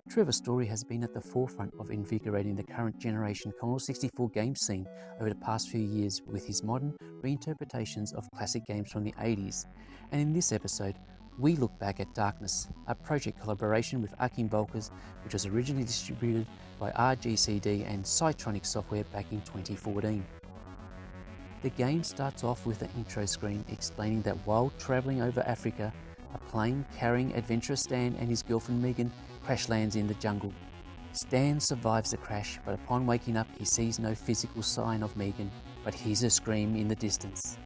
Trevor Story has been at the forefront of invigorating the current generation Commodore 64 game scene over the past few years with his modern reinterpretations of classic games from the 80s. And in this episode, we look back at Darkness, a project collaboration with Akim Volkers, which was originally distributed by RGCD and Psytronik software back in 2014. The game starts off with an intro screen explaining that while travelling over Africa, a plane carrying adventurer Stan and his girlfriend Megan crash lands in the jungle. Stan survives the crash, but upon waking up he sees no physical sign of Megan, but hears her scream in the distance.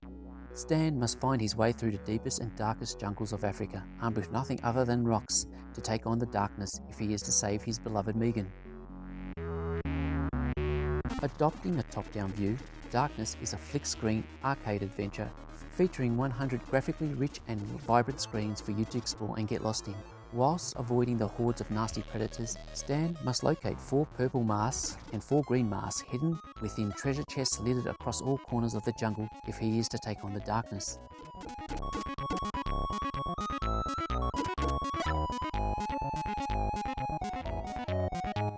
Stan must find his way through the deepest and darkest jungles of Africa, armed with nothing other than rocks, to take on the darkness if he is to save his beloved Megan. Adopting a top-down view, Darkness is a flick-screen arcade adventure featuring 100 graphically rich and vibrant screens for you to explore and get lost in. Whilst avoiding the hordes of nasty predators, Stan must locate 4 purple masks and 4 green masks hidden within treasure chests littered across all corners of the jungle if he is to take on the darkness.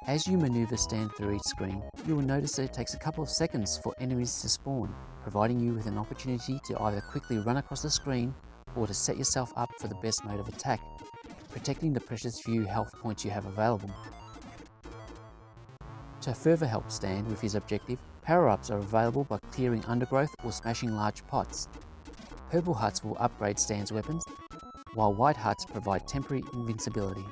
As you maneuver Stan through each screen, you will notice that it takes a couple of seconds for enemies to spawn, providing you with an opportunity to either quickly run across the screen or to set yourself up for the best mode of attack, protecting the precious few health points you have available. To further help Stan with his objective, power-ups are available by clearing undergrowth or smashing large pots. Purple huts will upgrade Stan's weapons, while white huts provide temporary invincibility.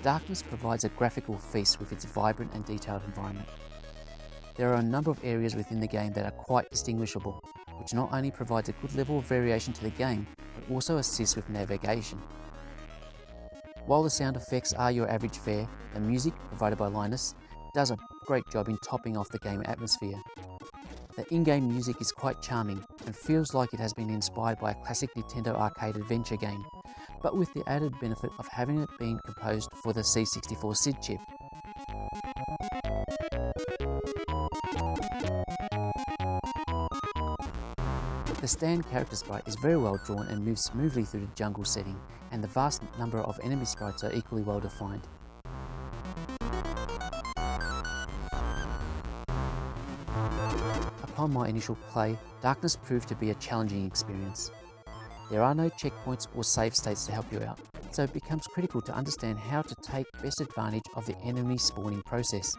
Darkness provides a graphical feast with its vibrant and detailed environment. There are a number of areas within the game that are quite distinguishable, which not only provides a good level of variation to the game, but also assists with navigation. While the sound effects are your average fare, the music, provided by Linus, does a great job in topping off the game atmosphere. The in-game music is quite charming and feels like it has been inspired by a classic Nintendo arcade adventure game, but with the added benefit of having it been composed for the C64 SID chip. The Stan character sprite is very well drawn and moves smoothly through the jungle setting, and the vast number of enemy sprites are equally well defined. Upon my initial play, Darkness proved to be a challenging experience. There are no checkpoints or save states to help you out, so it becomes critical to understand how to take best advantage of the enemy spawning process.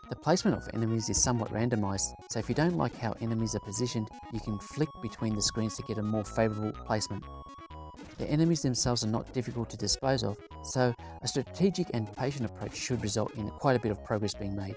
The placement of enemies is somewhat randomized, so if you don't like how enemies are positioned, you can flick between the screens to get a more favorable placement. The enemies themselves are not difficult to dispose of, so a strategic and patient approach should result in quite a bit of progress being made.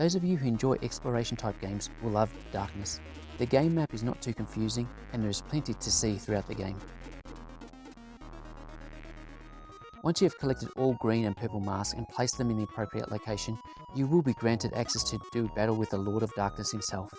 Those of you who enjoy exploration type games will love Darkness. The game map is not too confusing and there is plenty to see throughout the game. Once you have collected all green and purple masks and placed them in the appropriate location, you will be granted access to do battle with the Lord of Darkness himself.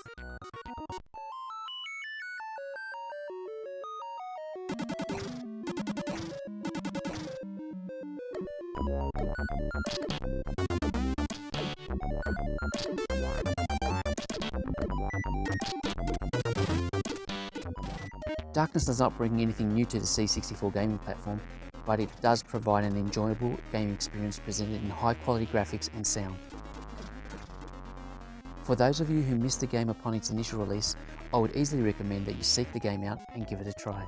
Darkness does not bring anything new to the C64 gaming platform, but it does provide an enjoyable gaming experience presented in high quality graphics and sound. For those of you who missed the game upon its initial release, I would easily recommend that you seek the game out and give it a try.